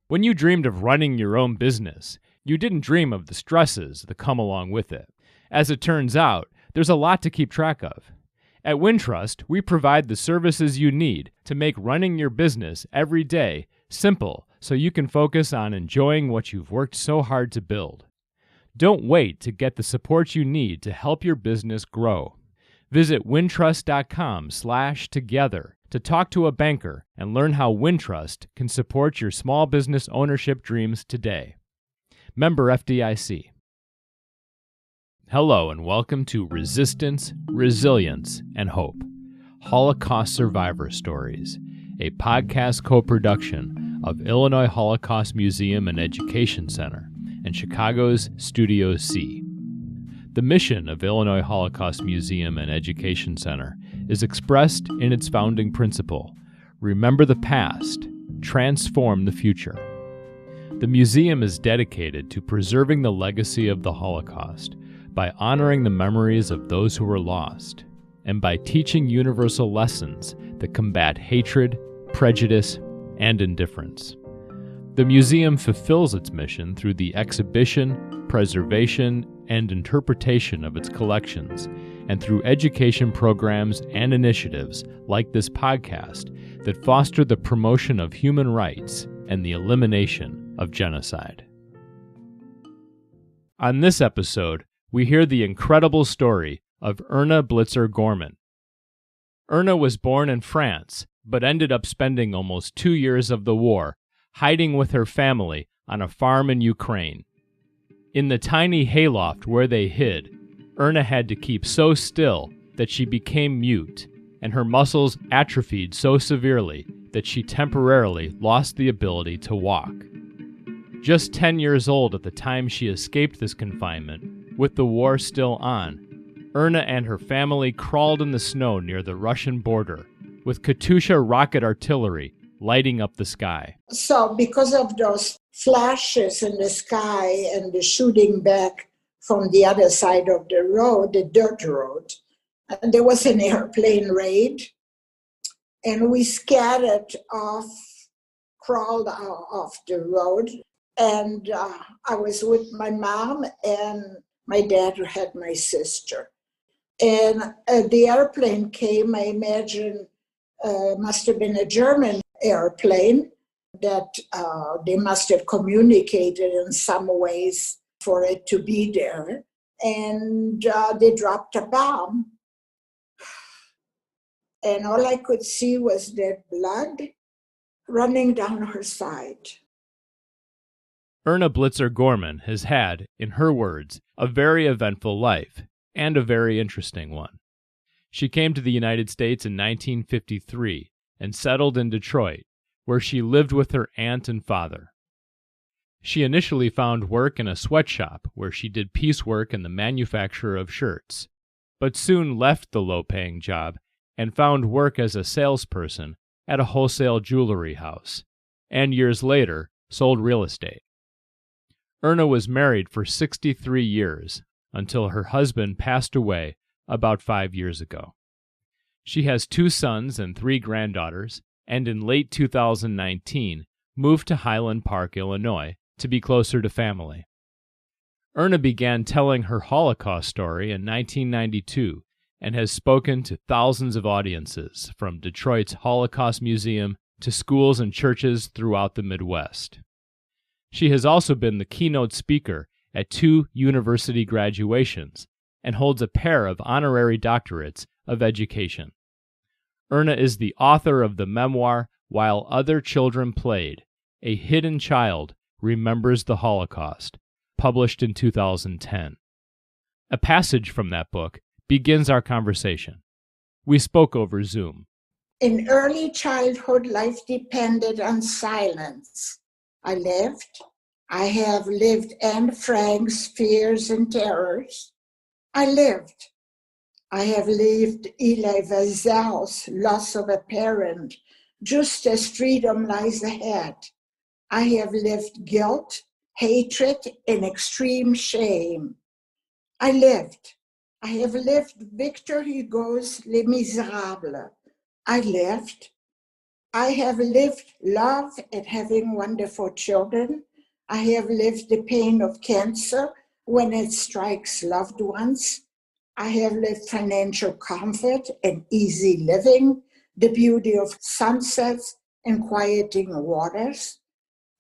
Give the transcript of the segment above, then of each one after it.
When you dreamed of running your own business, you didn't dream of the stresses that come along with it. As it turns out, there's a lot to keep track of. At Wintrust, we provide the services you need to make running your business every day simple so you can focus on enjoying what you've worked so hard to build. Don't wait to get the support you need to help your business grow. Visit wintrust.com/together to talk to a banker and learn how Wintrust can support your small business ownership dreams today. Member FDIC. Hello and welcome to Resistance, Resilience, and Hope, Holocaust Survivor Stories, a podcast co-production of Illinois Holocaust Museum and Education Center and Chicago's Studio C. The mission of Illinois Holocaust Museum and Education Center is expressed in its founding principle: remember the past, transform the future. The museum is dedicated to preserving the legacy of the Holocaust by honoring the memories of those who were lost, and by teaching universal lessons that combat hatred, prejudice, and indifference. The museum fulfills its mission through the exhibition, preservation, and interpretation of its collections, and through education programs and initiatives like this podcast that foster the promotion of human rights and the elimination of genocide. On this episode, we hear the incredible story of Erna Blitzer Gorman. Erna was born in France, but ended up spending almost 2 years of the war hiding with her family on a farm in Ukraine. In the tiny hayloft where they hid, Erna had to keep so still that she became mute, and her muscles atrophied so severely that she temporarily lost the ability to walk. Just 10 years old at the time she escaped this confinement, with the war still on, Erna and her family crawled in the snow near the Russian border, with Katyusha rocket artillery lighting up the sky. So because of those flashes in the sky and the shooting back from the other side of the road, the dirt road, and there was an airplane raid, and we scattered off, crawled off the road, and I was with my mom, and my dad had my sister. And the airplane came, I imagine, must have been a German airplane that they must have communicated in some ways for it to be there. And they dropped a bomb. And all I could see was that blood running down her side. Erna Blitzer Gorman has had, in her words, a very eventful life, and a very interesting one. She came to the United States in 1953 and settled in Detroit, where she lived with her aunt and father. She initially found work in a sweatshop where she did piecework in the manufacture of shirts, but soon left the low-paying job and found work as a salesperson at a wholesale jewelry house, and years later sold real estate. Erna was married for 63 years until her husband passed away about 5 years ago. She has 2 sons and 3 granddaughters, and in late 2019 moved to Highland Park, Illinois, to be closer to family. Erna began telling her Holocaust story in 1992 and has spoken to thousands of audiences from Detroit's Holocaust Museum to schools and churches throughout the Midwest. She has also been the keynote speaker at 2 university graduations and holds a pair of honorary doctorates of education. Erna is the author of the memoir While Other Children Played, A Hidden Child Remembers the Holocaust, published in 2010. A passage from that book begins our conversation. We spoke over Zoom. In early childhood, life depended on silence. I have lived Anne Frank's fears and terrors. I have lived Elie Wiesel's loss of a parent, just as freedom lies ahead. I have lived guilt, hatred, and extreme shame. I have lived Victor Hugo's Les Miserables. I I have lived love and having wonderful children. I have lived the pain of cancer when it strikes loved ones. I have lived financial comfort and easy living, the beauty of sunsets and quieting waters.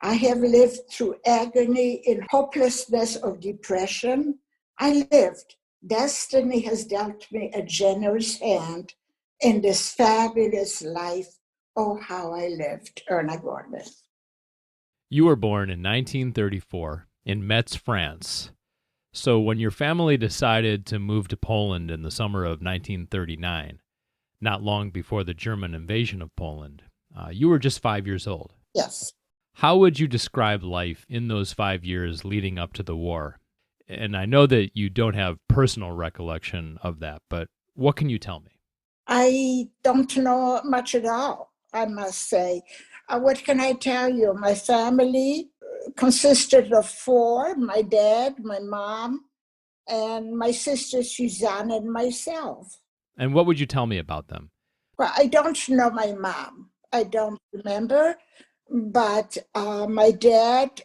I have lived through agony in hopelessness of depression. I lived. Destiny has dealt me a generous hand in this fabulous life. Oh, how I lived, Erna Gorman. You were born in 1934 in Metz, France. So when your family decided to move to Poland in the summer of 1939, not long before the German invasion of Poland, you were just 5 years old. Yes. How would you describe life in those 5 years leading up to the war? And I know that you don't have personal recollection of that, but what can you tell me? I don't know much at all, I must say. What can I tell you? My family consisted of four: my dad, my mom, and my sister Suzanne, and myself. And what would you tell me about them? Well, I don't know my mom. I don't remember. But my dad,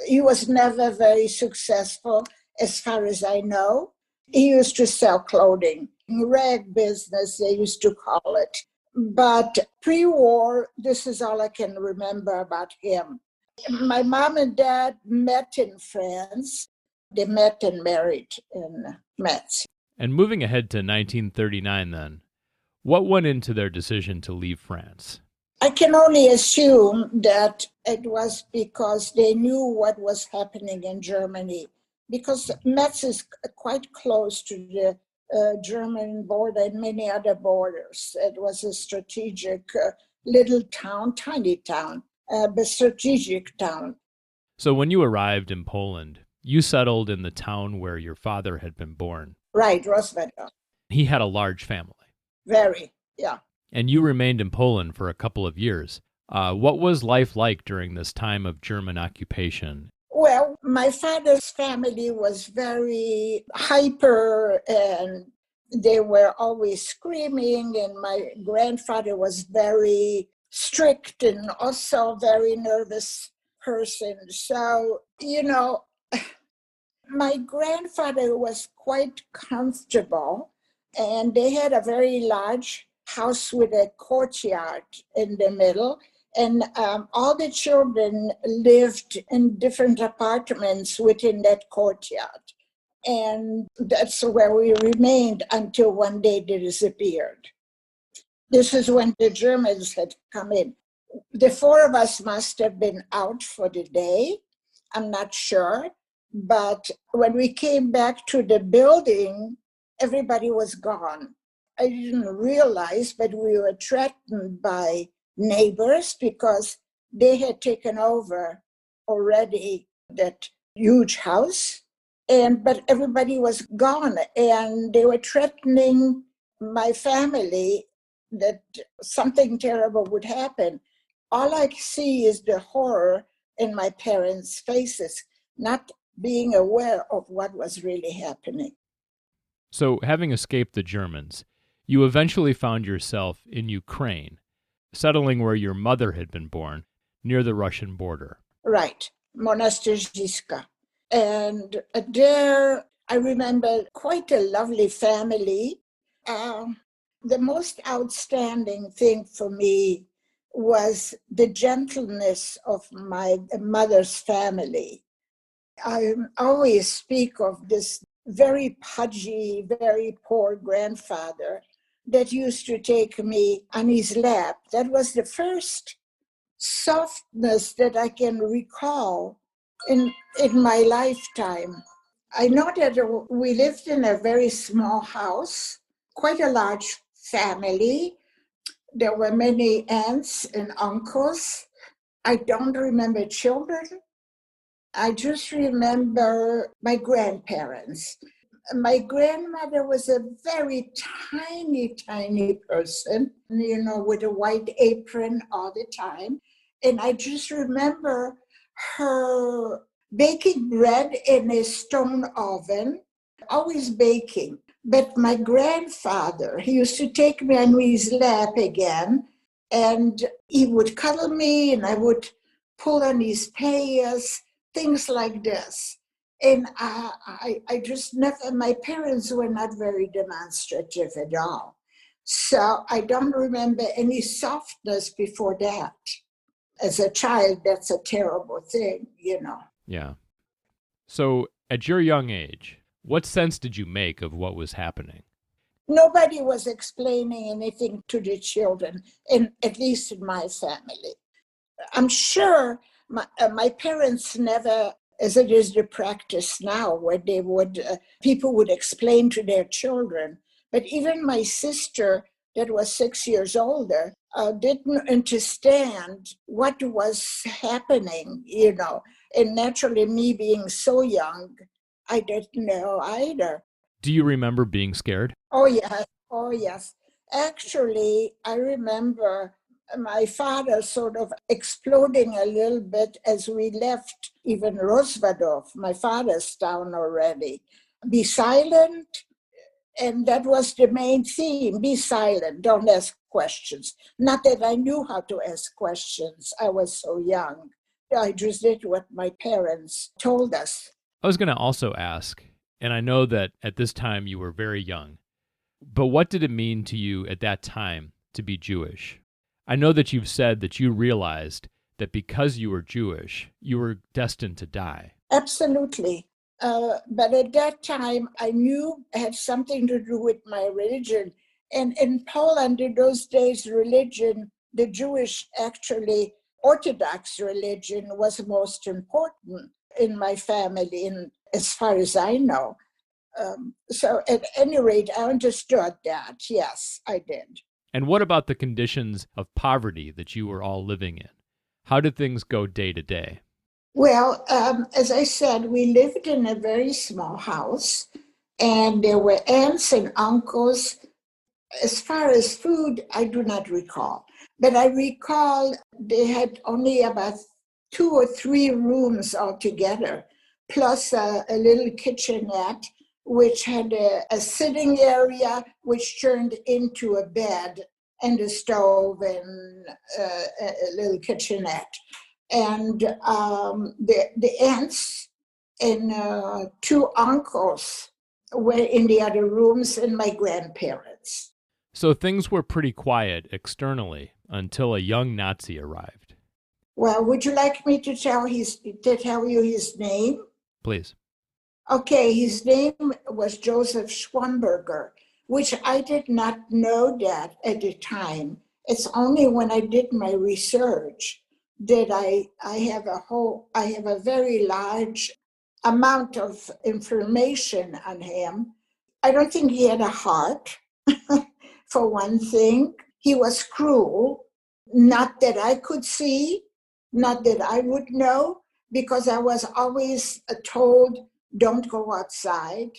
he was never very successful as far as I know. He used to sell clothing, rag business, they used to call it. But pre-war, this is all I can remember about him. My mom and dad met in France. They met and married in Metz. And moving ahead to 1939 then, what went into their decision to leave France? I can only assume that it was because they knew what was happening in Germany, because Metz is quite close to the German border and many other borders. It was a strategic little town, tiny town, but strategic town. So when you arrived in Poland, you settled in the town where your father had been born. Right, Roosevelt. He had a large family. Very, yeah. And you remained in Poland for a couple of years. What was life like during this time of German occupation? Well, my father's family was very hyper and they were always screaming, and my grandfather was very strict and also very nervous person. So, my grandfather was quite comfortable, and they had a very large house with a courtyard in the middle. And all the children lived in different apartments within that courtyard. And that's where we remained until one day they disappeared. This is when the Germans had come in. The four of us must have been out for the day. I'm not sure. But when we came back to the building, everybody was gone. I didn't realize, but we were threatened by neighbors because they had taken over already that huge house, but everybody was gone, and they were threatening my family that something terrible would happen. All I see is the horror in my parents' faces, not being aware of what was really happening. So, having escaped the Germans, you eventually found yourself in Ukraine, settling where your mother had been born, near the Russian border. Right, Monastyrzyska. And there, I remember quite a lovely family. The most outstanding thing for me was the gentleness of my mother's family. I always speak of this very pudgy, very poor grandfather that used to take me on his lap. That was the first softness that I can recall in my lifetime. I know that we lived in a very small house, quite a large family. There were many aunts and uncles. I don't remember children. I just remember my grandparents. My grandmother was a very tiny, tiny person, with a white apron all the time. And I just remember her baking bread in a stone oven, always baking. But my grandfather, he used to take me on his lap again, And he would cuddle me, and I would pull on his payas, things like this. And I just never, my parents were not very demonstrative at all. So I don't remember any softness before that. As a child, that's a terrible thing, you know. Yeah. So at your young age, what sense did you make of what was happening? Nobody was explaining anything to the children, at least in my family. I'm sure my parents never, as it is the practice now, where they would people would explain to their children. But even my sister, that was 6 years older, didn't understand what was happening, you know. And naturally, me being so young, I didn't know either. Do you remember being scared? Oh, yes. Oh, yes. Actually, I remember my father sort of exploding a little bit as we left even Rosvadov, my father's town already. Be silent. And that was the main theme. Be silent. Don't ask questions. Not that I knew how to ask questions. I was so young. I just did what my parents told us. I was going to also ask, and I know that at this time you were very young, but what did it mean to you at that time to be Jewish? I know that you've said that you realized that because you were Jewish, you were destined to die. Absolutely. But at that time, I knew it had something to do with my religion. And in Poland, in those days, religion, the Jewish, actually, Orthodox religion was most important in my family, as far as I know. So at any rate, I understood that. Yes, I did. And what about the conditions of poverty that you were all living in? How did things go day to day? Well, as I said, we lived in a very small house, and there were aunts and uncles. As far as food, I do not recall. But I recall they had only about 2 or 3 rooms altogether, plus a little kitchenette, which had a sitting area, which turned into a bed and a stove and a little kitchenette. And the aunts and 2 uncles were in the other rooms, and my grandparents. So things were pretty quiet externally until a young Nazi arrived. Well, would you like me to tell you his name? Please. Okay, his name was Joseph Schwemberger, which I did not know that at the time. It's only when I did my research that I have a very large amount of information on him. I don't think he had a heart, for one thing. He was cruel, not that I could see, not that I would know, because I was always told, don't go outside,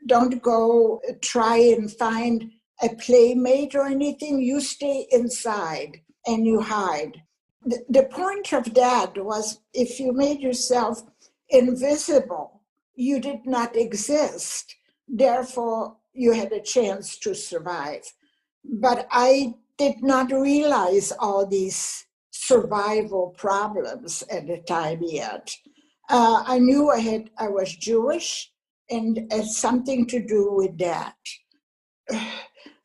don't go try and find a playmate or anything. You stay inside and you hide. The point of that was, if you made yourself invisible, you did not exist. Therefore, you had a chance to survive. But I did not realize all these survival problems at the time yet. I knew I was Jewish, and it had something to do with that.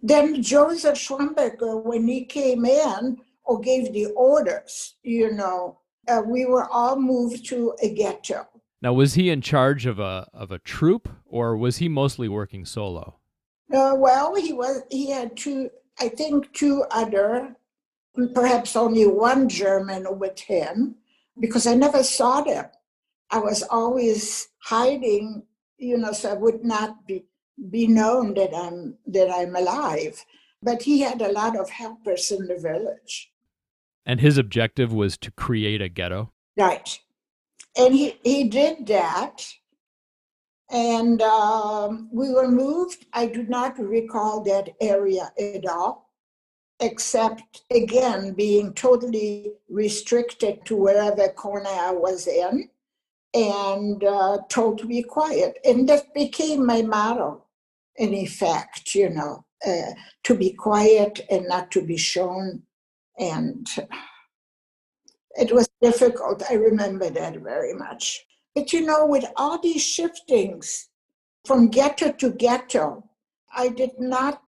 Then Joseph Schwemberger, when he came in or gave the orders, we were all moved to a ghetto. Now, was he in charge of a troop, or was he mostly working solo? Well, he had I think 2 other, perhaps only 1 German with him, because I never saw them. I was always hiding, so I would not be known that I'm alive. But he had a lot of helpers in the village. And his objective was to create a ghetto? Right. And he did that. And we were moved. I do not recall that area at all, except, again, being totally restricted to wherever corner I was in, and told to be quiet. And that became my motto, in effect, to be quiet and not to be shown And it was difficult. I remember that very much. But with all these shiftings from ghetto to ghetto, I did not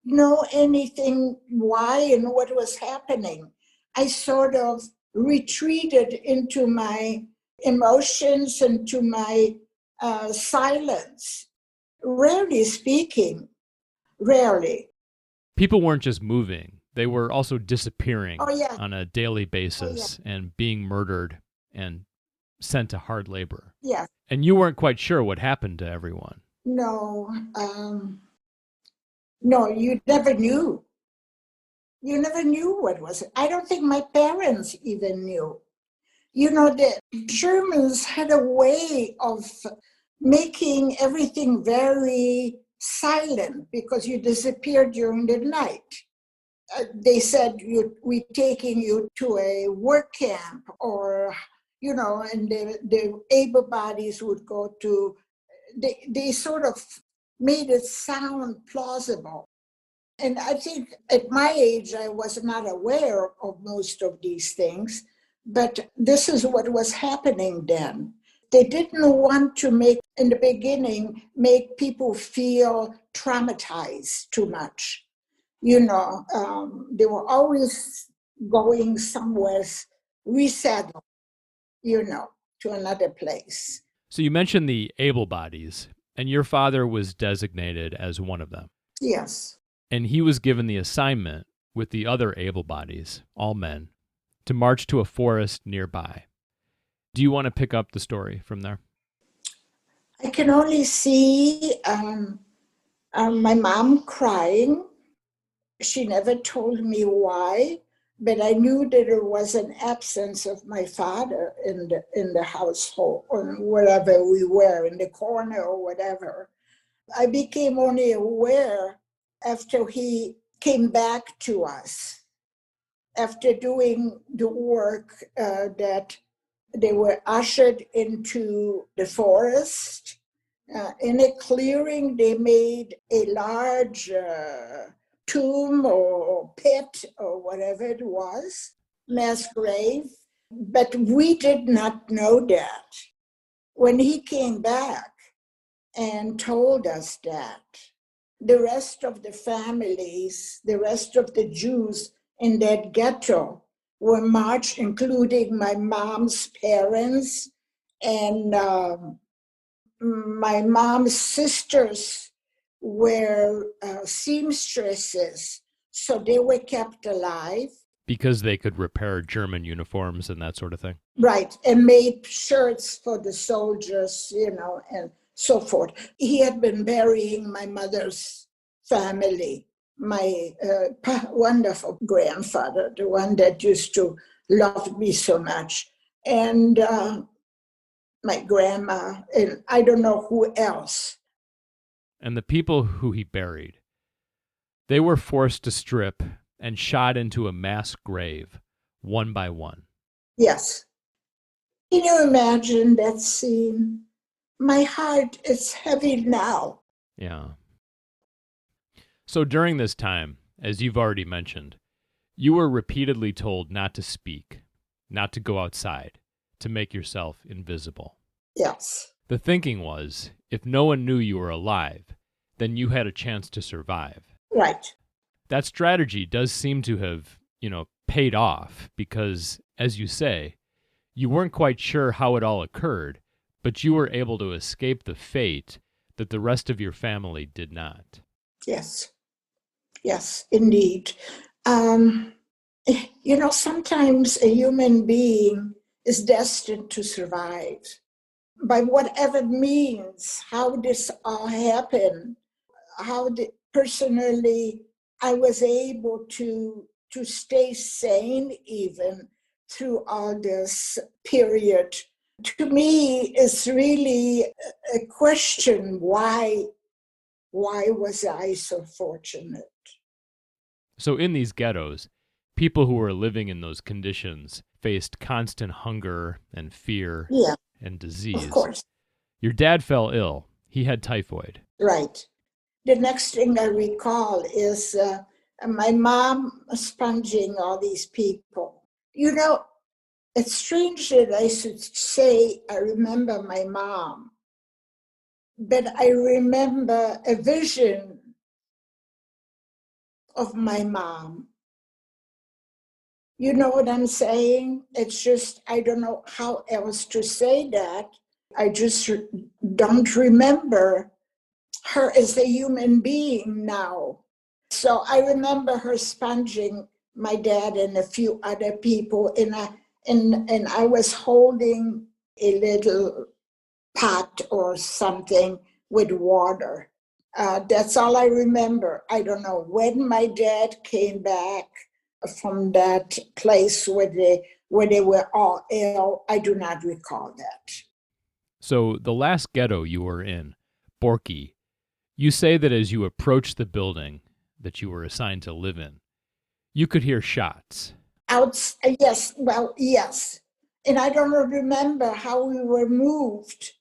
know anything why and what was happening. I sort of retreated into my emotions and to my silence. Rarely speaking, rarely. People weren't just moving, they were also disappearing on a daily basis and being murdered and sent to hard labor. Yes. And you weren't quite sure what happened to everyone. No, no, you never knew. You never knew what was it. I don't think my parents even knew. The Germans had a way of making everything very silent because you disappeared during the night. They said, we're taking you to a work camp, or, and the able bodies would go to, they sort of made it sound plausible. And I think at my age, I was not aware of most of these things, but this is what was happening then. They didn't want to in the beginning, make people feel traumatized too much. They were always going somewhere, resettle, to another place. So you mentioned the able bodies, and your father was designated as one of them. Yes. And he was given the assignment with the other able bodies, all men, to march to a forest nearby. Do you want to pick up the story from there? I can only see my mom crying. She never told me why, but I knew that there was an absence of my father in the household, or wherever we were, in the corner or whatever. I became only aware after he came back to us, after doing the work that they were ushered into the forest. In a clearing, they made a large tomb or pit or whatever it was, mass grave. But we did not know that. When he came back and told us that, the rest of the families, the rest of the Jews in that ghetto were marched, including my mom's parents and my mom's sisters were seamstresses, so they were kept alive. Because they could repair German uniforms and that sort of thing? Right, and made shirts for the soldiers, and so forth. He had been burying my mother's family, my wonderful grandfather, the one that used to love me so much, and my grandma, and I don't know who else. And the people who he buried, they were forced to strip and shot into a mass grave, one by one. Yes. Can you imagine that scene? My heart is heavy now. Yeah. So during this time, as you've already mentioned, you were repeatedly told not to speak, not to go outside, to make yourself invisible. Yes. The thinking was, if no one knew you were alive, then you had a chance to survive. Right. That strategy does seem to have, paid off because, as you say, you weren't quite sure how it all occurred, but you were able to escape the fate that the rest of your family did not. Yes. Yes, indeed. Sometimes a human being is destined to survive. By whatever means, how this all happened, personally I was able to stay sane even through all this period. To me, it's really a question, why was I so fortunate? So in these ghettos, people who were living in those conditions faced constant hunger and fear and disease. Of course. Your dad fell ill. He had typhoid. Right. The next thing I recall is And my mom sponging all these people. It's strange that I should say I remember my mom, but I remember a vision of my mom. You know what I'm saying? It's just, I don't know how else to say that. I just don't remember her as a human being now. So I remember her sponging my dad and a few other people, and I was holding a little pot or something with water. That's all I remember. I don't know when my dad came back from that place where they were all ill. I do not recall that. So the last ghetto you were in, Borky, you say that as you approached the building that you were assigned to live in, you could hear shots. Yes, well, yes. And I don't remember how we were moved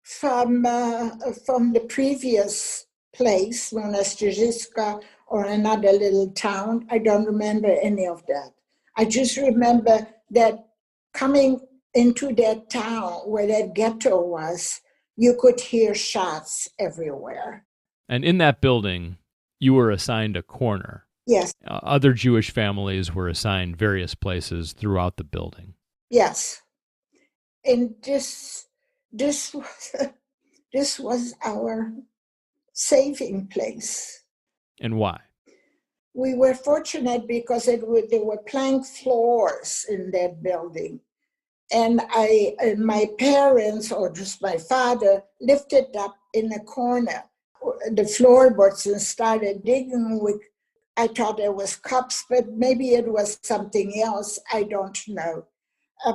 from the previous place, known as Jajiska, or another little town. I don't remember any of that. I just remember that coming into that town where that ghetto was, you could hear shots everywhere. And in that building, you were assigned a corner. Yes. Other Jewish families were assigned various places throughout the building. Yes. And this was our saving place. And why? We were fortunate because there were plank floors in that building. And my parents, or just my father, lifted up in a corner the floorboards and started digging with, I thought it was cups, but maybe it was something else, I don't know.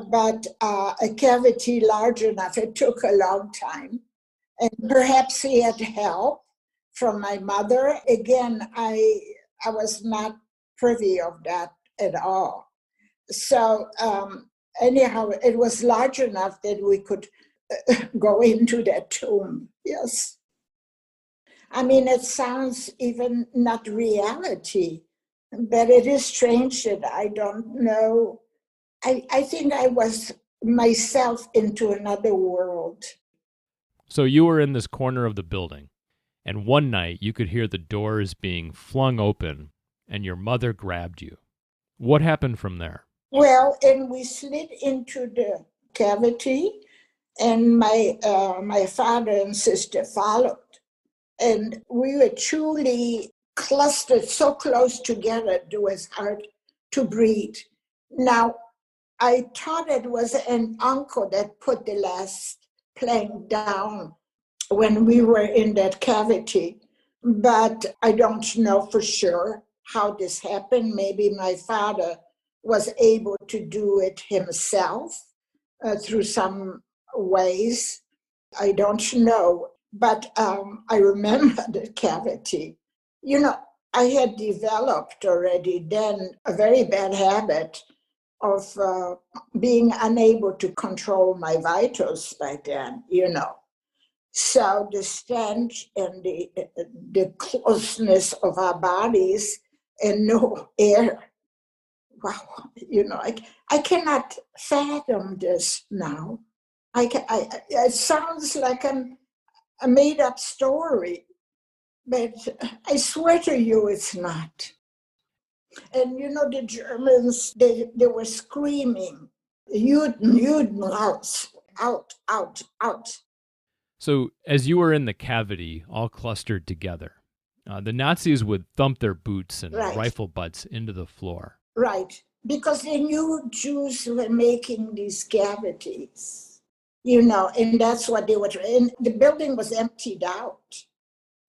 But a cavity large enough, it took a long time. And perhaps he had help from my mother. Again, I was not privy of that at all. So anyhow, it was large enough that we could go into that tomb, yes. I mean, it sounds even not reality, but it is strange that I don't know. I think I was myself into another world. So you were in this corner of the building, and one night you could hear the doors being flung open, and your mother grabbed you. What happened from there? Well, and we slid into the cavity, and my father and sister followed. And we were truly clustered so close together, it was hard to breathe. Now, I thought it was an uncle that put the last plank down when we were in that cavity, but I don't know for sure how this happened. Maybe my father was able to do it himself through some ways. I don't know, but I remember the cavity. I had developed already then a very bad habit of being unable to control my vitals by then. So the stench and the closeness of our bodies and no air. Wow, I cannot fathom this now. It sounds like a made-up story, but I swear to you, it's not. And the Germans, they were screaming, Juden, out. So as you were in the cavity, all clustered together, the Nazis would thump their boots and Right. rifle butts into the floor. Right, because they knew Jews were making these cavities, and that's what they were trying. The building was emptied out,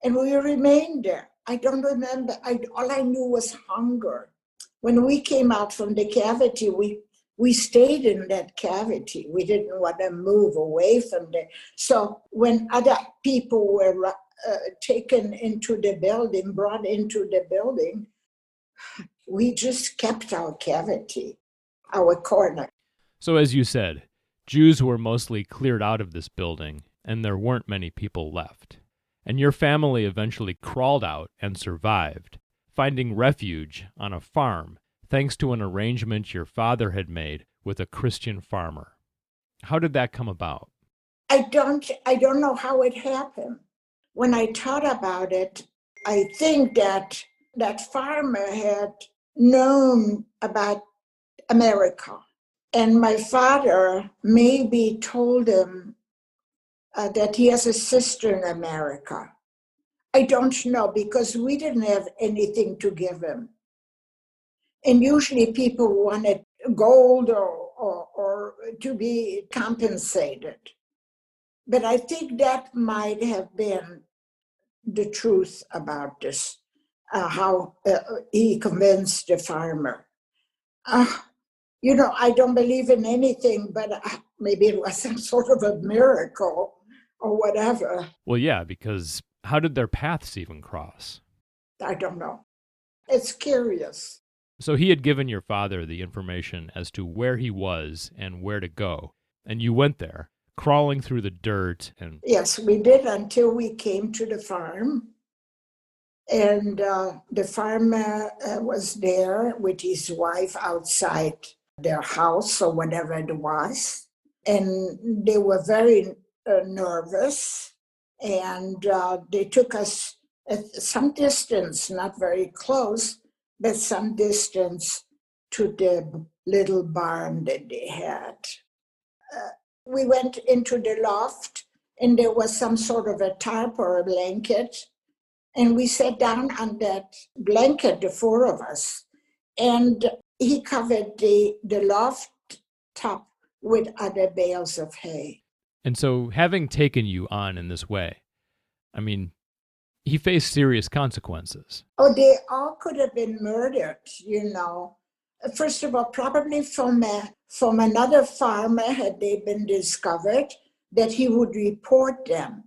and we remained there. I don't remember. All I knew was hunger. When we came out from the cavity, we stayed in that cavity. We didn't want to move away from there. So when other people were taken into the building, brought into the building, we just kept our cavity, our corner. So as you said, Jews were mostly cleared out of this building, and there weren't many people left. And your family eventually crawled out and survived, finding refuge on a farm thanks to an arrangement your father had made with a Christian farmer. How did that come about? I don't know how it happened. When I thought about it, I think that that farmer had known about America. And my father maybe told him that he has a sister in America. I don't know, because we didn't have anything to give him. And usually people wanted gold or to be compensated. But I think that might have been the truth about this, how he convinced the farmer. I don't believe in anything, but maybe it was some sort of a miracle or whatever. Well, yeah, because how did their paths even cross? I don't know. It's curious. So he had given your father the information as to where he was and where to go, and you went there, crawling through the dirt and... Yes, we did until we came to the farm. And the farmer was there with his wife outside their house or whatever it was. And they were very nervous. And they took us at some distance, not very close, but some distance to the little barn that they had. We went into the loft, and there was some sort of a tarp or a blanket. And we sat down on that blanket, the four of us, and he covered the loft top with other bales of hay. And so, having taken you on in this way, I mean, he faced serious consequences. Oh, they all could have been murdered, First of all, probably from another farmer, had they been discovered, that he would report them.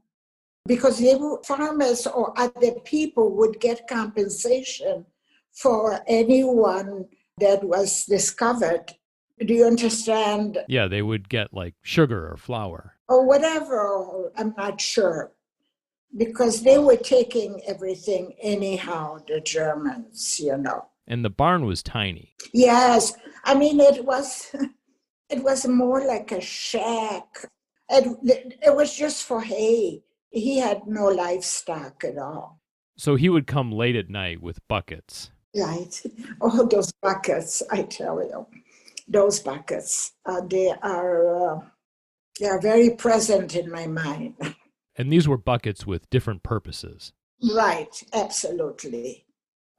Because farmers or other people would get compensation for anyone that was discovered. Do you understand? Yeah, they would get like sugar or flour. Or whatever, I'm not sure. Because they were taking everything anyhow, the Germans, And the barn was tiny. Yes, I mean, it was more like a shack. It was just for hay. He had no livestock at all. So he would come late at night with buckets. Right. Oh, those buckets, I tell you. Those buckets, they are very present in my mind. And these were buckets with different purposes. Right, absolutely.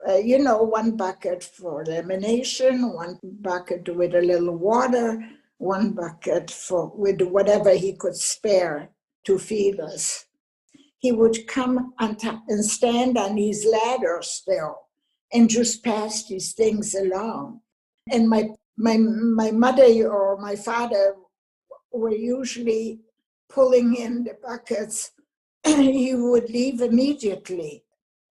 One bucket for elimination, one bucket with a little water, one bucket with whatever he could spare to feed us. He would come on top and stand on these ladders still and just pass these things along. And my mother or my father were usually pulling in the buckets. He would leave immediately.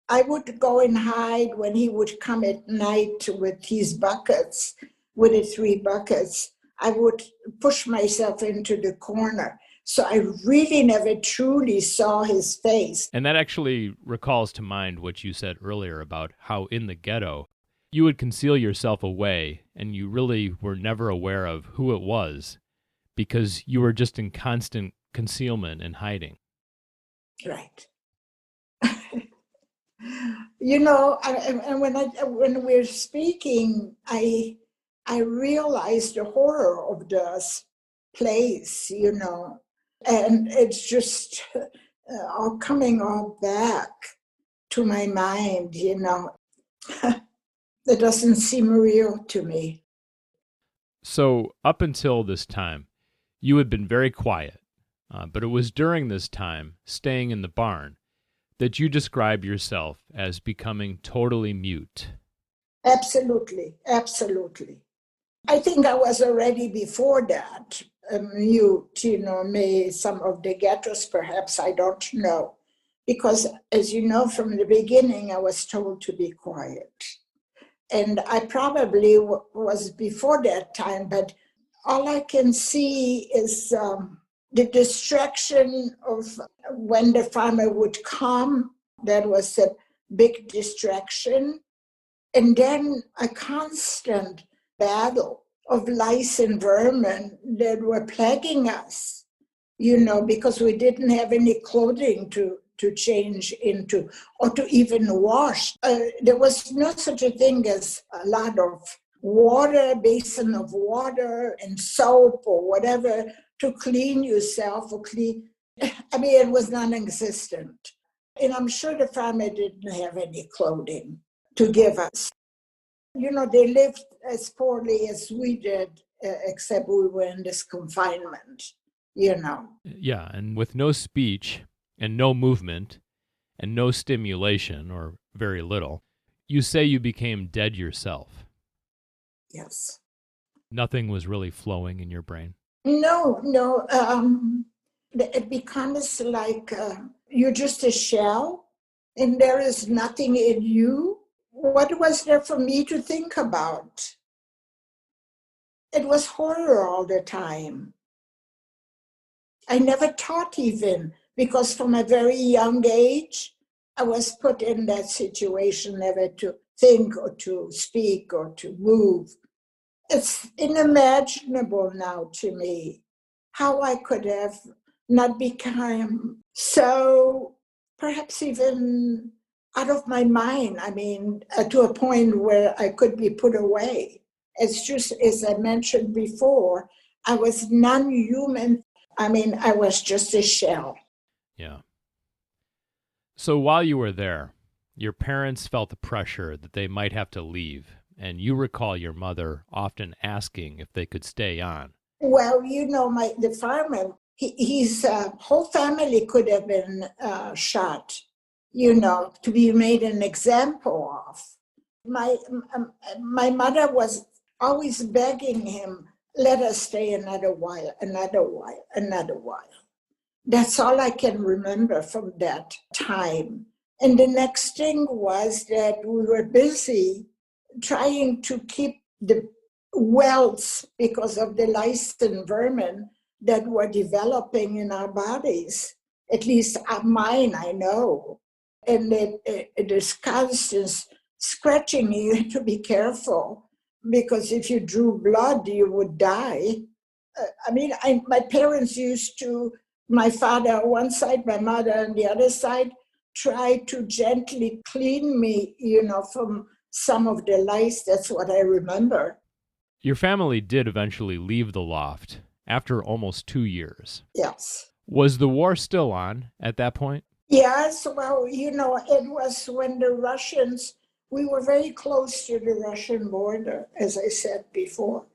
I would go and hide when he would come at night with his buckets, with the 3 buckets. I would push myself into the corner. So I really never truly saw his face. And that actually recalls to mind what you said earlier about how in the ghetto, you would conceal yourself away and you really were never aware of who it was because you were just in constant concealment and hiding. Right. And when we're speaking, I realized the horror of this place, and it's just all coming all back to my mind, That doesn't seem real to me. So up until this time, you had been very quiet, but it was during this time, staying in the barn, that you describe yourself as becoming totally mute. Absolutely, absolutely. I think I was already before that mute, some of the ghettos perhaps, I don't know. Because as you know, from the beginning, I was told to be quiet. And I probably was before that time, but all I can see is the distraction of when the farmer would come. That was a big distraction. And then a constant battle of lice and vermin that were plaguing us, because we didn't have any clothing to change into or to even wash. There was no such a thing as a lot of water, basin of water and soap or whatever to clean yourself or clean. It was non-existent. And I'm sure the farmer didn't have any clothing to give us. They lived as poorly as we did, except we were in this confinement, Yeah, and with no speech and no movement and no stimulation, or very little, you say you became dead yourself. Yes. Nothing was really flowing in your brain? No. It becomes like you're just a shell and there is nothing in you. What was there for me to think about? It was horror all the time. I never taught even, because from a very young age, I was put in that situation never to think or to speak or to move. It's unimaginable now to me how I could have not become so, perhaps even out of my mind. To a point where I could be put away. It's just, as I mentioned before, I was non-human. I was just a shell. Yeah. So while you were there, your parents felt the pressure that they might have to leave, and you recall your mother often asking if they could stay on. Well, the farmer, his whole family could have been shot, to be made an example of. My mother was always begging him, let us stay another while. That's all I can remember from that time. And the next thing was that we were busy trying to keep the welts because of the lice and vermin that were developing in our bodies. At least mine, I know. And this constant scratching, you had to be careful because if you drew blood, you would die. My parents used to, my father on one side, my mother on the other side, try to gently clean me, from some of the lice. That's what I remember. Your family did eventually leave the loft after almost 2 years. Yes. Was the war still on at that point? Yes, well, it was when the Russians, we were very close to the Russian border, as I said before.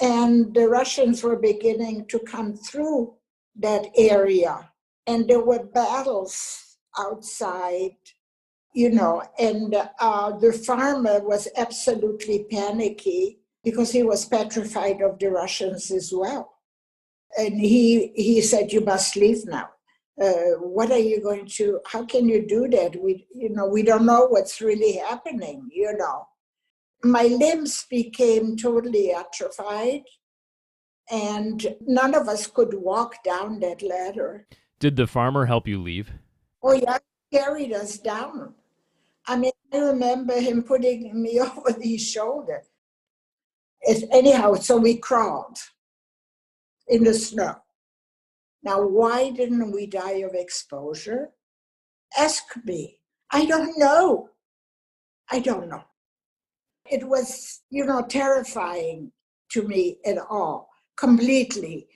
And the Russians were beginning to come through that area. And there were battles outside, and the farmer was absolutely panicky because he was petrified of the Russians as well. And he said, you must leave now. What are you going to, how can you do that? We don't know what's really happening, My limbs became totally atrophied and none of us could walk down that ladder. Did the farmer help you leave? Oh yeah, he carried us down. I remember him putting me over his shoulder. Anyhow, so we crawled in the snow. Now, why didn't we die of exposure? Ask me. I don't know. It was, terrifying to me at all, completely.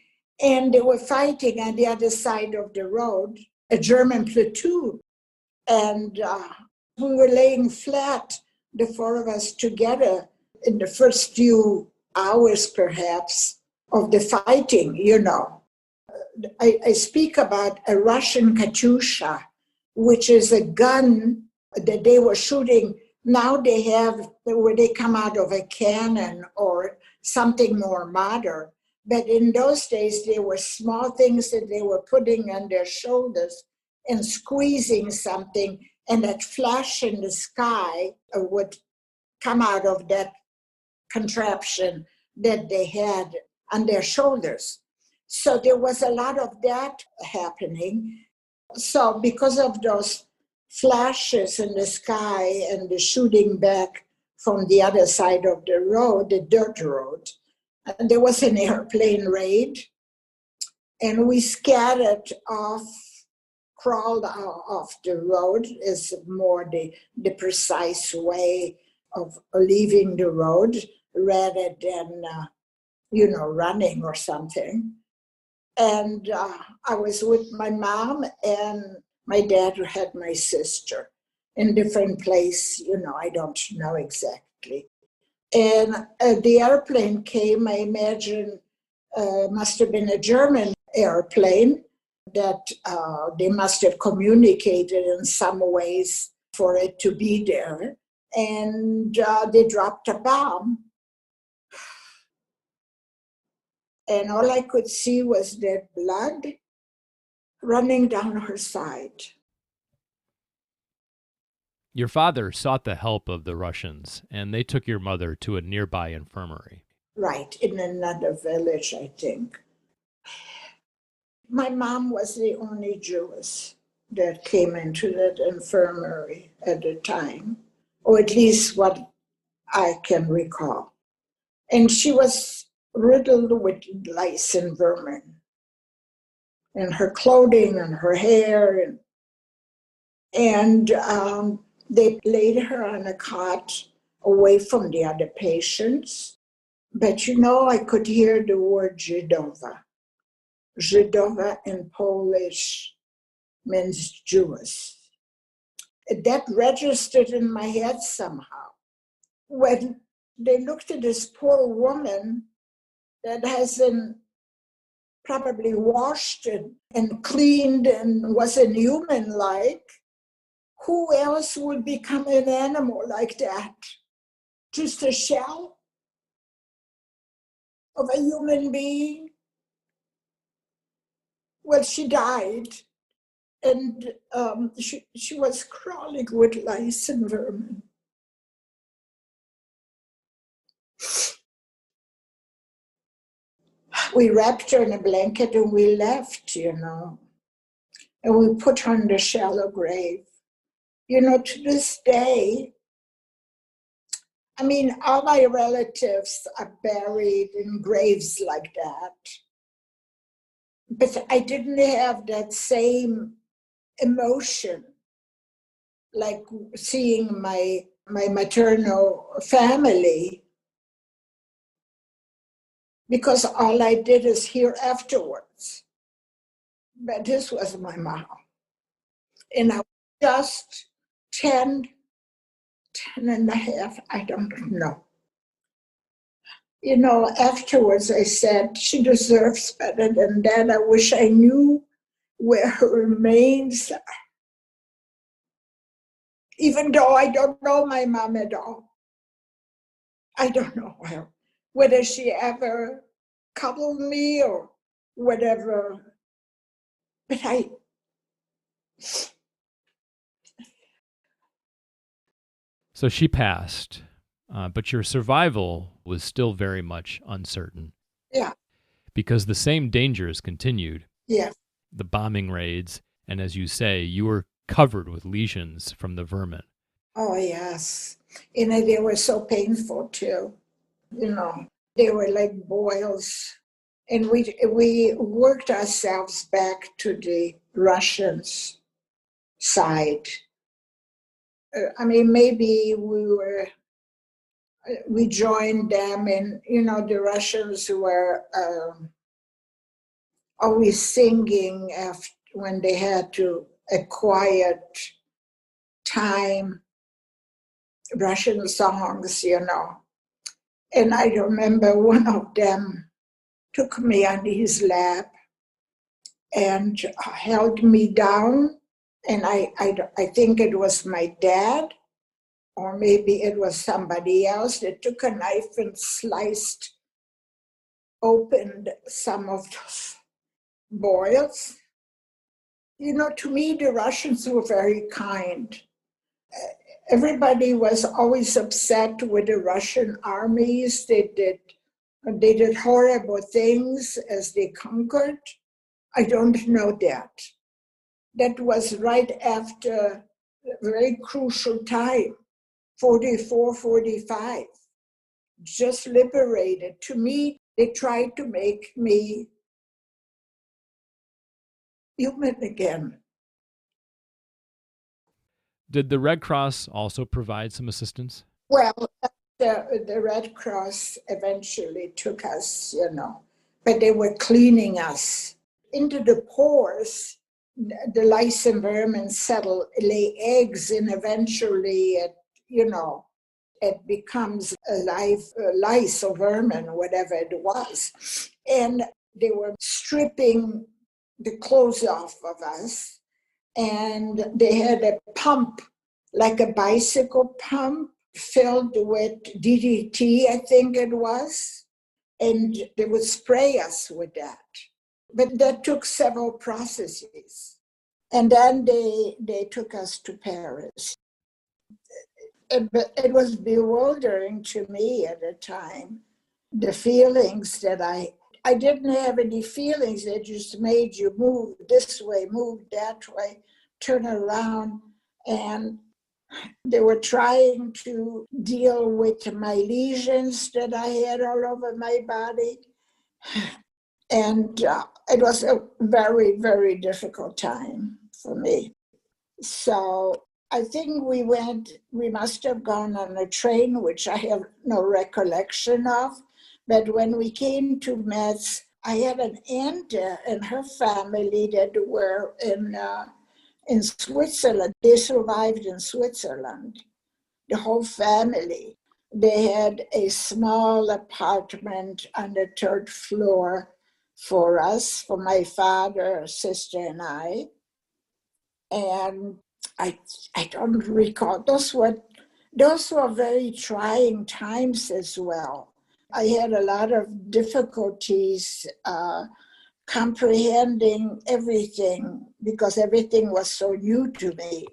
And they were fighting on the other side of the road, a German platoon. And we were laying flat, the four of us together, in the first few hours, perhaps, of the fighting, I speak about a Russian Katyusha, which is a gun that they were shooting. Now they have where they come out of a cannon or something more modern. But in those days, they were small things that they were putting on their shoulders and squeezing something, and that flash in the sky would come out of that contraption that they had on their shoulders. So there was a lot of that happening. So because of those flashes in the sky and the shooting back from the other side of the road, the dirt road. And there was an airplane raid, and we scattered off, crawled off the road is more the precise way of leaving the road rather than, running or something. And I was with my mom, and my dad had my sister in different place, I don't know exactly. And the airplane came, I imagine, must have been a German airplane that they must have communicated in some ways for it to be there. And they dropped a bomb. And all I could see was their blood running down her side. Your father sought the help of the Russians, and they took your mother to a nearby infirmary. Right, in another village, I think. My mom was the only Jewess that came into that infirmary at the time, or at least what I can recall. And she was riddled with lice and vermin. And her clothing and her hair. And they laid her on a cot away from the other patients. But I could hear the word Żydowa. Żydowa in Polish means Jewish. That registered in my head somehow. When they looked at this poor woman that hasn't probably washed and cleaned and wasn't human-like, who else would become an animal like that? Just a shell of a human being? Well, she died, and she was crawling with lice and vermin. We wrapped her in a blanket and we left, and we put her in the shallow grave. To this day, all my relatives are buried in graves like that. But I didn't have that same emotion, like seeing my maternal family, because all I did is hear afterwards. But this was my mom. And I was just 10 and a half, I don't know. Afterwards I said, she deserves better than that. I wish I knew where her remains are. Even though I don't know my mom at all. I don't know her, whether she ever cuddled me or whatever. But So she passed, but your survival was still very much uncertain. Yeah. Because the same dangers continued. Yeah. The bombing raids, and as you say, you were covered with lesions from the vermin. Oh, yes. They were so painful too. They were like boils. And we worked ourselves back to the Russians' side. Maybe we joined them, and, the Russians were always singing when they had a quiet time, Russian songs, And I remember one of them took me on his lap and held me down. And I think it was my dad, or maybe it was somebody else that took a knife and opened some of those boils. To me, the Russians were very kind. Everybody was always upset with the Russian armies. They did horrible things as they conquered. I don't know that. That was right after a very crucial time. 44, 45, just liberated. To me, they tried to make me human again. Did the Red Cross also provide some assistance? Well, the Red Cross eventually took us, but they were cleaning us. Into the pores, the lice and vermin settle, lay eggs, and eventually it becomes a lice or vermin, whatever it was. And they were stripping the clothes off of us, and they had a pump, like a bicycle pump, filled with DDT, I think it was, and they would spray us with that. But that took several processes. And then they took us to Paris. It was bewildering to me at the time. The feelings that I didn't have any feelings. They just made you move this way, move that way, turn around. And they were trying to deal with my lesions that I had all over my body. And it was a very, very difficult time for me. So I think we must have gone on a train, which I have no recollection of. But when we came to Metz, I had an aunt and her family that were in Switzerland. They survived in Switzerland, the whole family. They had a small apartment on the third floor for us, for my father, sister, and I. And I don't recall. Those were very trying times as well. I had a lot of difficulties comprehending everything because everything was so new to me.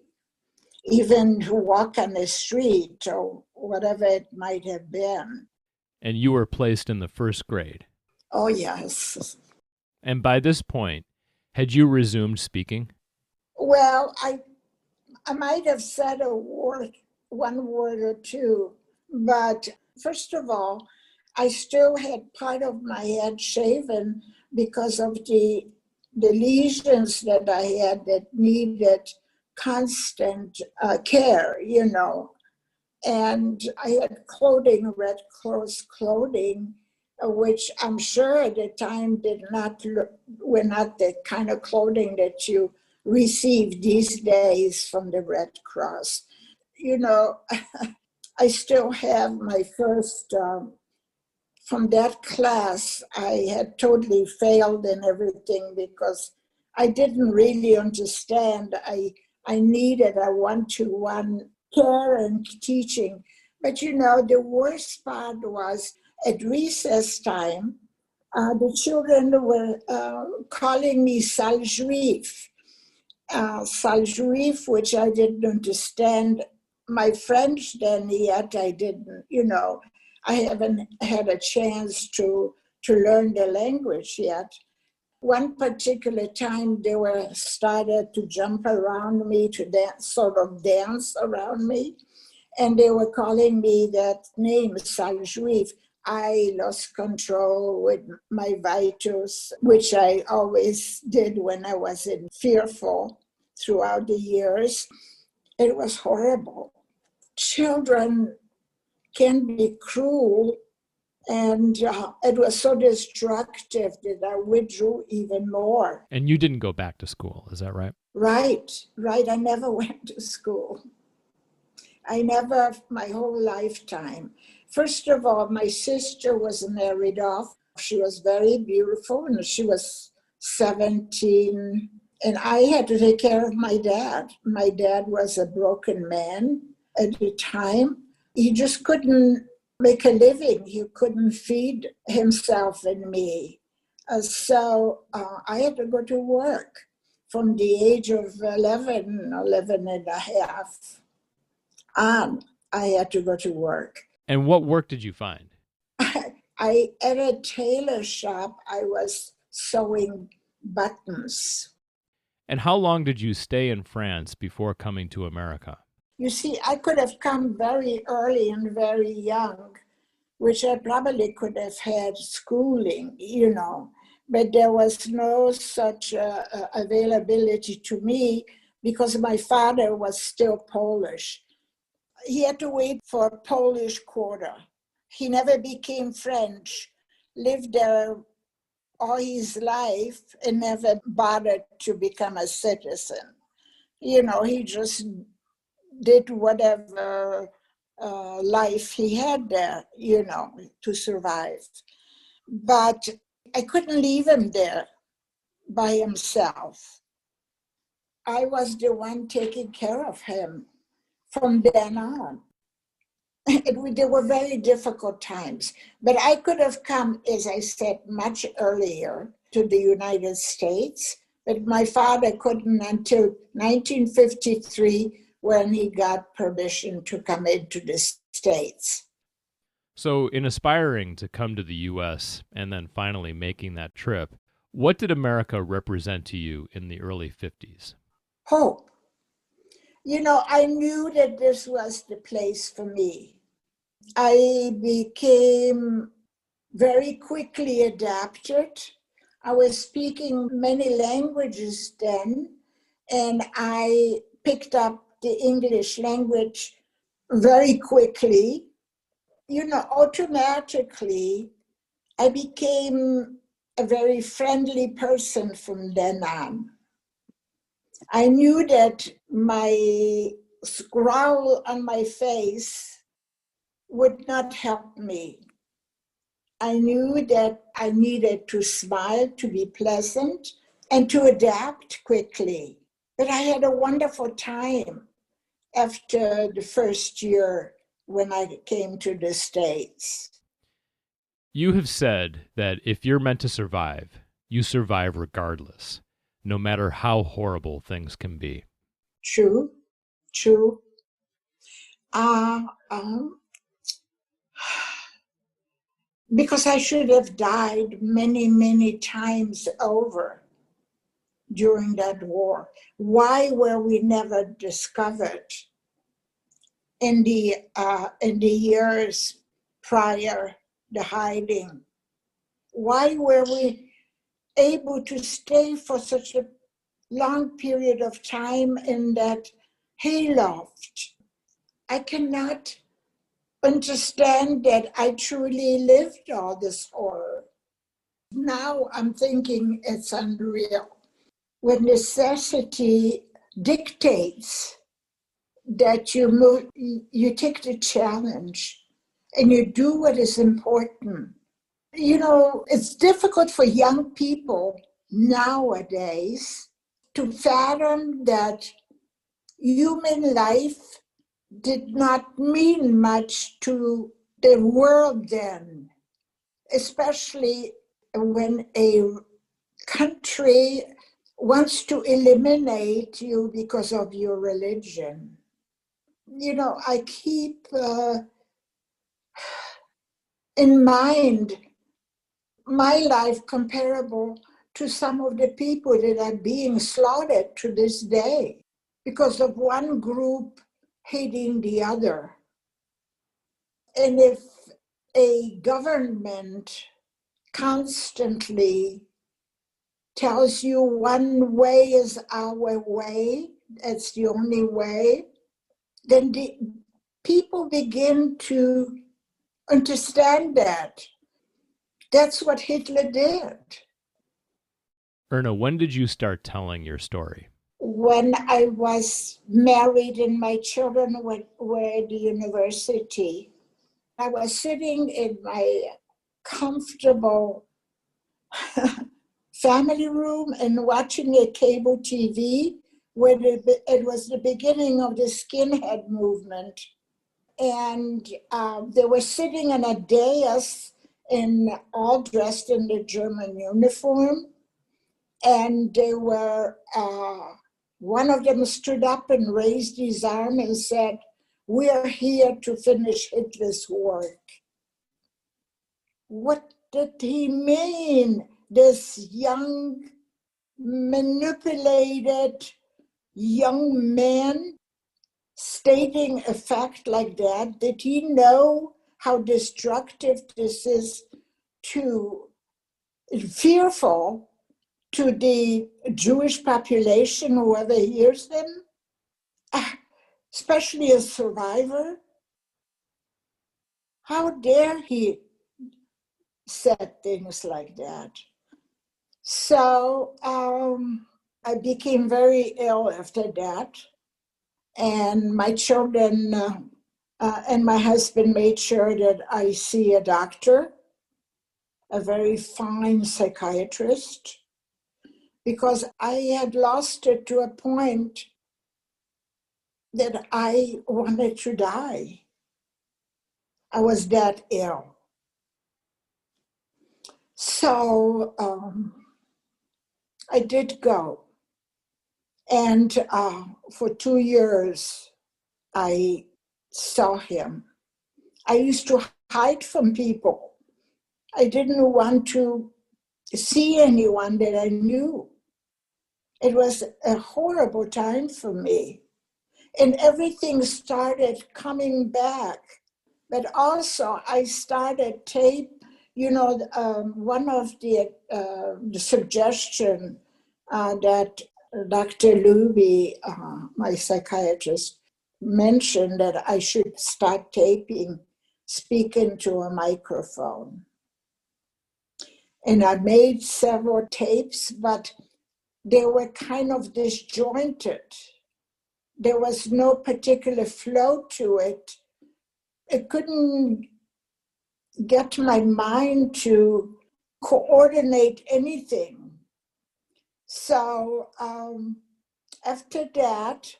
Even to walk on the street or whatever it might have been. And you were placed in the first grade. Oh, yes. And by this point, had you resumed speaking? Well, I might have said one word or two, but first of all, I still had part of my head shaven because of the lesions that I had that needed constant care, And I had clothing, Red Cross clothing, which I'm sure at the time were not the kind of clothing that you receive these days from the Red Cross. I still have my first, from that class, I had totally failed in everything because I didn't really understand. I needed a one-to-one care and teaching. But the worst part was at recess time, the children were calling me sale juif. Sale juif, which I didn't understand. My French then yet, I didn't, I haven't had a chance to learn the language yet. One particular time they started to jump around me, to dance around me. And they were calling me that name, sale juif. I lost control with my vitals, which I always did when I was fearful throughout the years. It was horrible. Children can be cruel, and it was so destructive that I withdrew even more. And you didn't go back to school, is that right? Right. I never went to school. My whole lifetime. First of all, my sister was married off. She was very beautiful, and she was 17. And I had to take care of my dad. My dad was a broken man at the time. He just couldn't make a living. He couldn't feed himself and me. So I had to go to work from the age of 11 and a half on. I had to go to work. And what work did you find? I at a tailor shop, I was sewing buttons. And how long did you stay in France before coming to America? You see, I could have come very early and very young, which I probably could have had schooling, but there was no such availability to me because my father was still Polish. He had to wait for a Polish quota. He never became French, lived there all his life and never bothered to become a citizen. He just did whatever life he had there, to survive. But I couldn't leave him there by himself. I was the one taking care of him from then on. There were very difficult times, but I could have come, as I said, much earlier to the United States, but my father couldn't until 1953 when he got permission to come into the States. So, in aspiring to come to the U.S. and then finally making that trip, what did America represent to you in the early 50s? Hope. I knew that this was the place for me. I became very quickly adapted. I was speaking many languages then, and I picked up the English language very quickly. Automatically, I became a very friendly person from then on. I knew that my scowl on my face would not help me. I knew that I needed to smile, to be pleasant, and to adapt quickly. But I had a wonderful time after the first year when I came to the States. You have said that if you're meant to survive, you survive regardless, no matter how horrible things can be. True. Uh, um, because I should have died many, many times over during that war. Why were we never discovered in the years prior to hiding? Why were we able to stay for such a long period of time in that hayloft? I cannot understand that I truly lived all this horror. Now I'm thinking it's unreal. When necessity dictates that you take the challenge and you do what is important. It's difficult for young people nowadays to fathom that human life did not mean much to the world then, especially when a country wants to eliminate you because of your religion. I keep in mind my life comparable to some of the people that are being slaughtered to this day because of one group hating the other. And if a government constantly tells you one way is our way, that's the only way, then the people begin to understand that. That's what Hitler did. Erna, when did you start telling your story? When I was married and my children were at the university, I was sitting in my comfortable family room and watching a cable TV where it was the beginning of the skinhead movement. And they were sitting on a dais and all dressed in the German uniform. And they were, one of them stood up and raised his arm and said, "We are here to finish Hitler's work." What did he mean? This young, manipulated young man stating a fact like that? Did he know how destructive this is to, fearful to the Jewish population, whoever hears them, especially a survivor? How dare he said things like that? So I became very ill after that. And my children and my husband made sure that I see a doctor, a very fine psychiatrist, because I had lost it to a point that I wanted to die. I was that ill. So I did go. And for 2 years, I saw him. I used to hide from people. I didn't want to see anyone that I knew. It was a horrible time for me. And everything started coming back. But also I started tape, one of the suggestion that Dr. Luby, my psychiatrist, mentioned that I should start taping, speak into a microphone. And I made several tapes, but they were kind of disjointed. There was no particular flow to it. It couldn't get my mind to coordinate anything. So after that,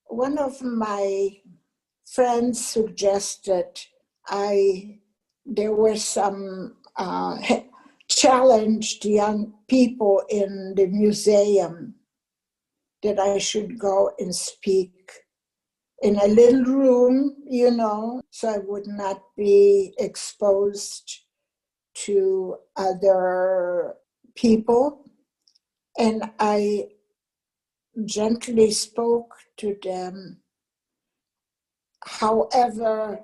one of my friends suggested there were some challenged young people in the museum that I should go and speak in a little room, so I would not be exposed to other people. And I gently spoke to them however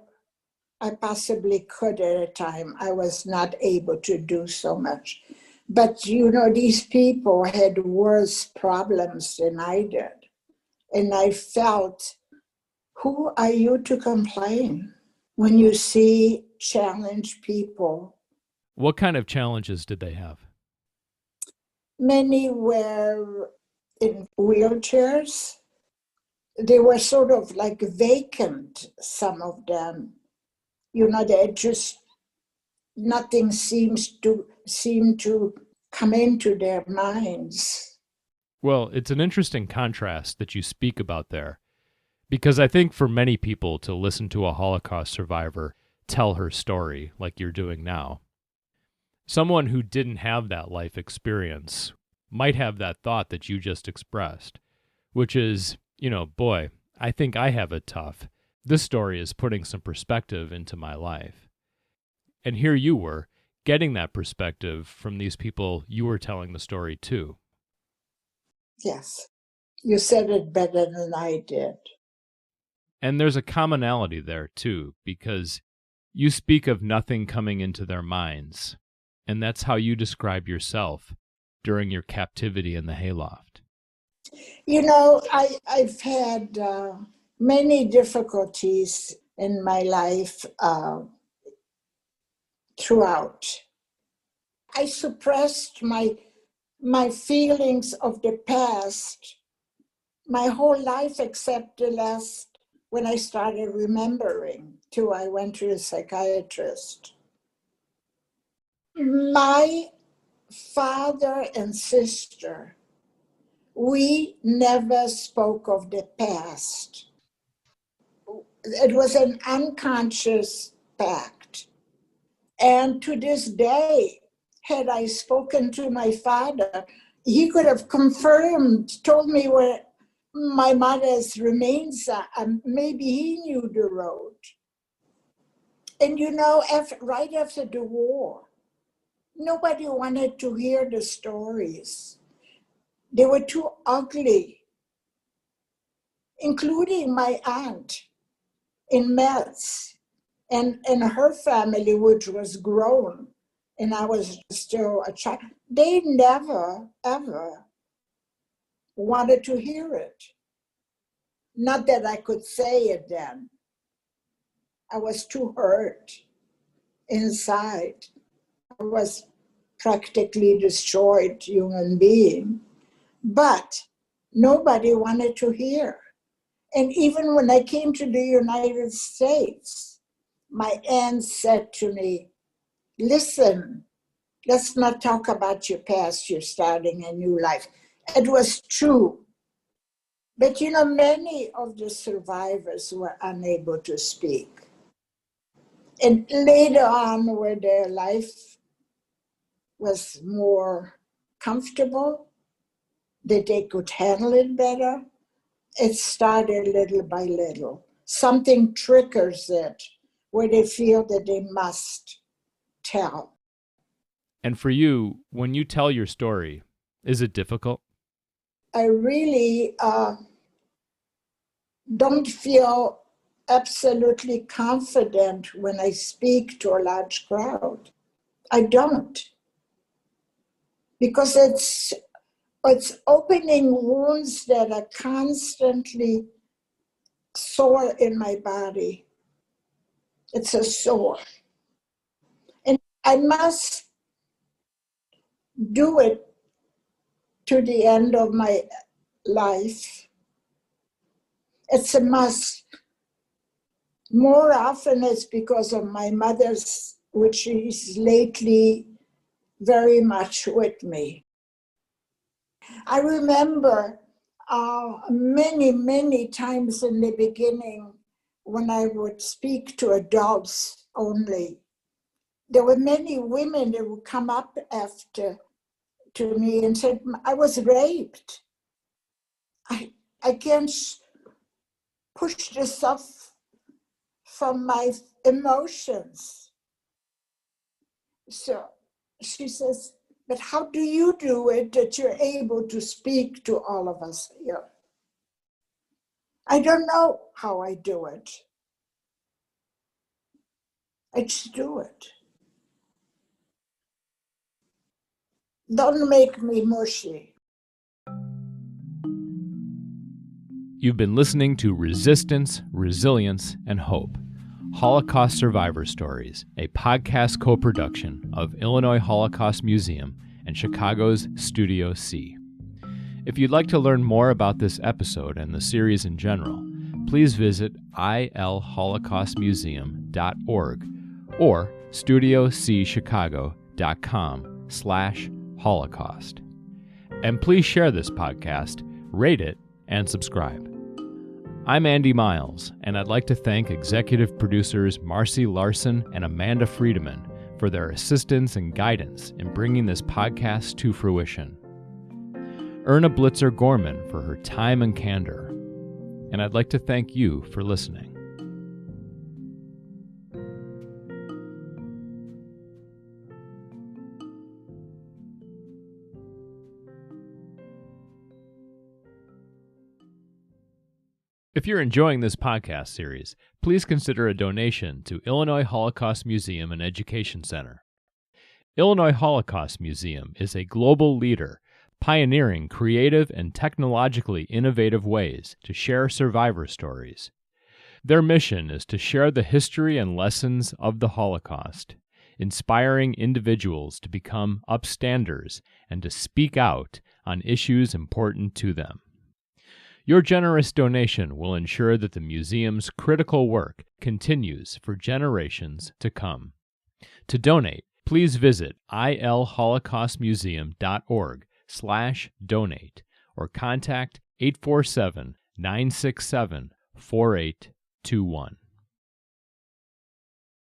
I possibly could at a time. I was not able to do so much. But, these people had worse problems than I did. And I felt, who are you to complain when you see challenged people? What kind of challenges did they have? Many were in wheelchairs. They were sort of like vacant, some of them. They just, nothing seem to come into their minds. Well, it's an interesting contrast that you speak about there, because I think for many people to listen to a Holocaust survivor tell her story like you're doing now, someone who didn't have that life experience might have that thought that you just expressed, which is, boy, I think I have it tough. This story is putting some perspective into my life. And here you were, getting that perspective from these people you were telling the story to. Yes, you said it better than I did. And there's a commonality there, too, because you speak of nothing coming into their minds, and that's how you describe yourself during your captivity in the hayloft. I've had many difficulties in my life throughout. I suppressed my feelings of the past my whole life except the last, when I started remembering, till I went to a psychiatrist. My father and sister, we never spoke of the past. It was an unconscious pact. And to this day, had I spoken to my father, he could have confirmed, told me where my mother's remains are, and maybe he knew the road. And right after the war, nobody wanted to hear the stories. They were too ugly. including my aunt in Metz and her family, which was grown, and I was still a child. They never, ever wanted to hear it. Not that I could say it then. I was too hurt inside. I was practically destroyed human being. But nobody wanted to hear. And even when I came to the United States, my aunt said to me, listen, let's not talk about your past, you're starting a new life. It was true. But many of the survivors were unable to speak. And later on, where their life was more comfortable, that they could handle it better, it started little by little. Something triggers it where they feel that they must tell. And for you, when you tell your story, is it difficult? I really don't feel absolutely confident when I speak to a large crowd. I don't. Because it's opening wounds that are constantly sore in my body. It's a sore. And I must do it to the end of my life. It's a must. More often it's because of my mother's, which is lately very much with me. I remember many, many times in the beginning when I would speak to adults only. There were many women that would come up after to me and said, I was raped. I can't push this off from my emotions. So she says, but how do you do it that you're able to speak to all of us here? I don't know how I do it. I just do it. Don't make me mushy. You've been listening to Resistance, Resilience, and Hope, Holocaust Survivor Stories, a podcast co-production of Illinois Holocaust Museum and Chicago's Studio C. If you'd like to learn more about this episode and the series in general, please visit ilholocaustmuseum.org or studiocchicago.com/Holocaust. And please share this podcast, rate it, and subscribe. I'm Andy Miles, and I'd like to thank executive producers Marcy Larson and Amanda Friedemann for their assistance and guidance in bringing this podcast to fruition. Erna Blitzer Gorman for her time and candor. And I'd like to thank you for listening. If you're enjoying this podcast series, please consider a donation to Illinois Holocaust Museum and Education Center. Illinois Holocaust Museum is a global leader pioneering creative and technologically innovative ways to share survivor stories. Their mission is to share the history and lessons of the Holocaust, inspiring individuals to become upstanders and to speak out on issues important to them. Your generous donation will ensure that the museum's critical work continues for generations to come. To donate, please visit ilholocaustmuseum.org/donate or contact 847-967-4821.